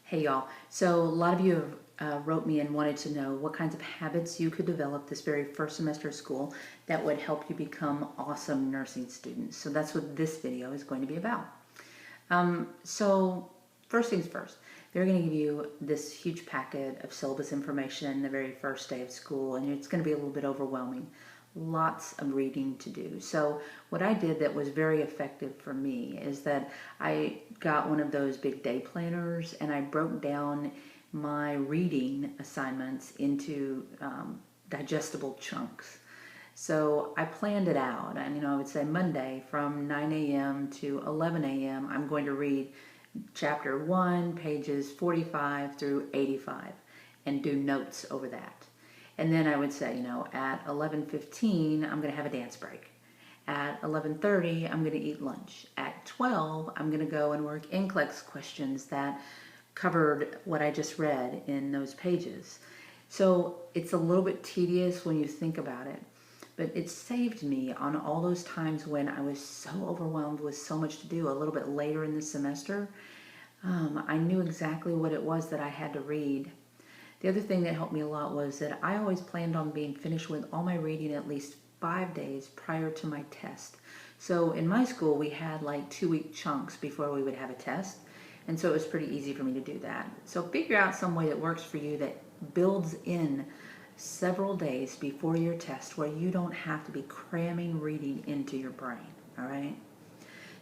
Hey y'all, so a lot of you have wrote me and wanted to know what kinds of habits you could develop this very first semester of school that would help you become awesome nursing students. So that's what this video is going to be about. So first things first, they're going to give you this huge packet of syllabus information the very first day of school, and it's going to be a little bit overwhelming. Lots of reading to do. So what I did that was very effective for me is that I got one of those big day planners and I broke down my reading assignments into digestible chunks. So I planned it out, and I would say Monday from 9 a.m. to 11 a.m. I'm going to read chapter 1, pages 45 through 85, and do notes over that. And then I would say, at 11:15, I'm going to have a dance break. At 11:30, I'm going to eat lunch. At 12, I'm going to go and work NCLEX questions that covered what I just read in those pages. So it's a little bit tedious when you think about it, but it saved me on all those times when I was so overwhelmed with so much to do a little bit later in the semester. I knew exactly what it was that I had to read. The other thing that helped me a lot was that I always planned on being finished with all my reading at least 5 days prior to my test. So in my school, we had like 2-week chunks before we would have a test. And so it was pretty easy for me to do that. So figure out some way that works for you that builds in several days before your test where you don't have to be cramming reading into your brain, all right?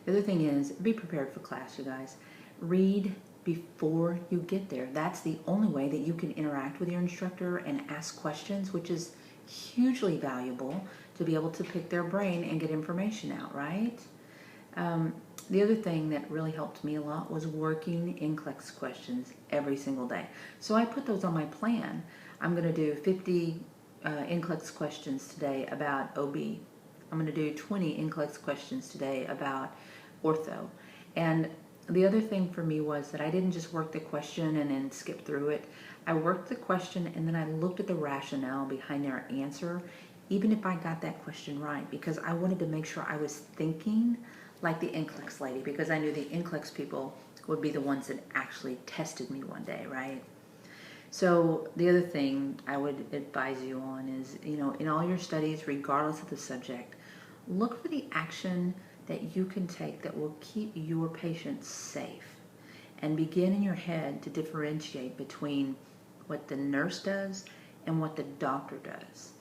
The other thing is, be prepared for class, you guys. Read before you get there. That's the only way that you can interact with your instructor and ask questions, which is hugely valuable to be able to pick their brain and get information out, right? The other thing that really helped me a lot was working NCLEX questions every single day. So I put those on my plan. I'm going to do 50 NCLEX questions today about OB. I'm going to do 20 NCLEX questions today about ortho. And the other thing for me was that I didn't just work the question and then skip through it. I worked the question and then I looked at the rationale behind their answer, even if I got that question right, because I wanted to make sure I was thinking like the NCLEX lady, because I knew the NCLEX people would be the ones that actually tested me one day, right? So the other thing I would advise you on is, in all your studies, regardless of the subject, look for the action that you can take that will keep your patients safe, and begin in your head to differentiate between what the nurse does and what the doctor does.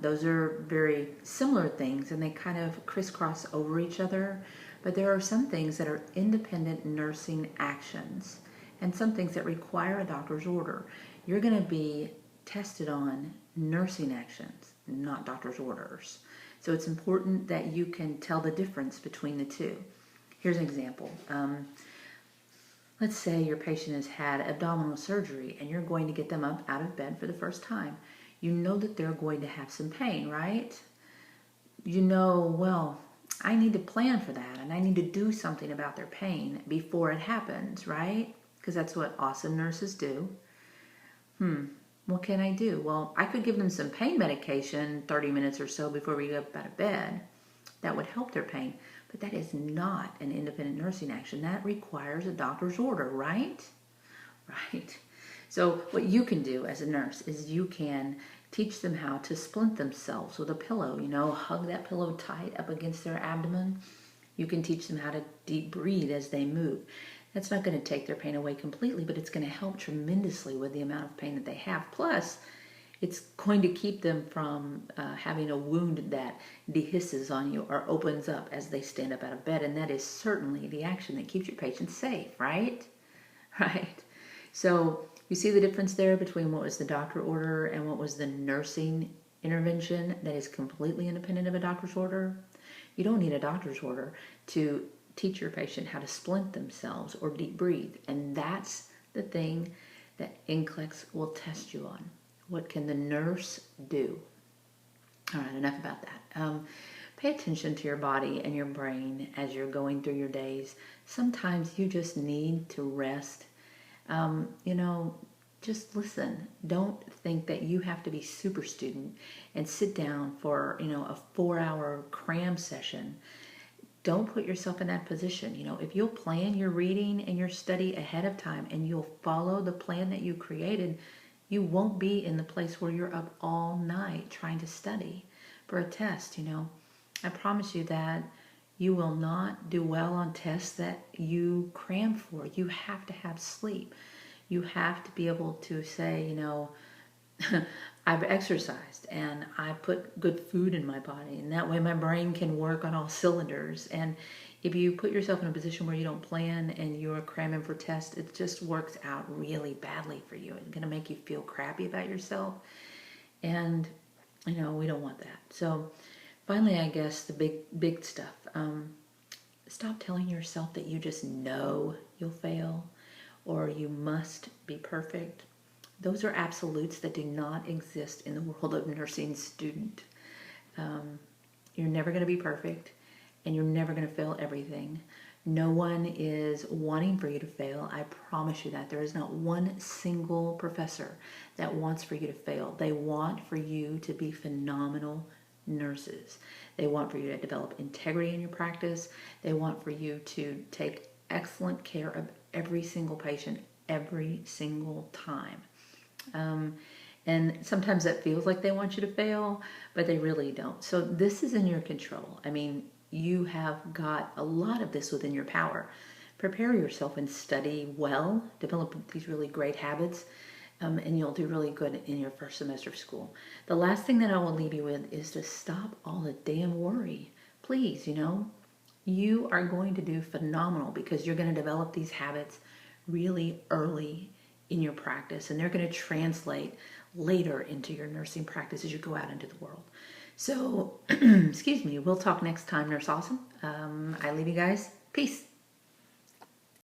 Those are very similar things and they kind of crisscross over each other, but there are some things that are independent nursing actions and some things that require a doctor's order. You're going to be tested on nursing actions, not doctor's orders. So it's important that you can tell the difference between the two. Here's an example. Let's say your patient has had abdominal surgery and you're going to get them up out of bed for the first time. You know that they're going to have some pain, right? Well, I need to plan for that and I need to do something about their pain before it happens, right? Because that's what awesome nurses do. What can I do? Well, I could give them some pain medication 30 minutes or so before we get up out of bed. That would help their pain. But that is not an independent nursing action. That requires a doctor's order, right? Right. So what you can do as a nurse is you can teach them how to splint themselves with a pillow. Hug that pillow tight up against their abdomen. You can teach them how to deep breathe as they move. That's not going to take their pain away completely, but it's going to help tremendously with the amount of pain that they have. Plus, it's going to keep them from having a wound that dehisces on you or opens up as they stand up out of bed. And that is certainly the action that keeps your patients safe, right? Right. So you see the difference there between what was the doctor order and what was the nursing intervention that is completely independent of a doctor's order? You don't need a doctor's order to teach your patient how to splint themselves or deep breathe. And that's the thing that NCLEX will test you on. What can the nurse do? All right, enough about that. Pay attention to your body and your brain as you're going through your days. Sometimes you just need to rest. Just listen. Don't think that you have to be super student and sit down for, a 4-hour cram session. don't put yourself in that position. You know, if you'll plan your reading and your study ahead of time and you'll follow the plan that you created, you won't be in the place where you're up all night trying to study for a test. You know, I promise you that you will not do well on tests that you cram for. You have to have sleep. You have to be able to say, you know, I've exercised and I put good food in my body, and that way my brain can work on all cylinders. And if you put yourself in a position where you don't plan and you're cramming for tests, it just works out really badly for you. It's going to make you feel crappy about yourself, and you know, we don't want that. So finally, I guess the big stuff. Stop telling yourself that you just know you'll fail or you must be perfect. Those are absolutes that do not exist in the world of nursing student. You're never going to be perfect, and you're never going to fail everything. No one is wanting for you to fail. I promise you that. There is not one single professor that wants for you to fail. They want for you to be phenomenal nurses. They want for you to develop integrity in your practice. They want for you to take excellent care of every single patient every single time. And sometimes that feels like they want you to fail, but they really don't. So this is in your control. I mean, you have got a lot of this within your power. Prepare yourself and study well, develop these really great habits, and you'll do really good in your first semester of school. The last thing that I will leave you with is to stop all the damn worry. Please, you know, you are going to do phenomenal because you're going to develop these habits really early in your practice, and they're going to translate later into your nursing practice as you go out into the world. So, excuse me, we'll talk next time, Nurse Awesome. I leave you guys. Peace.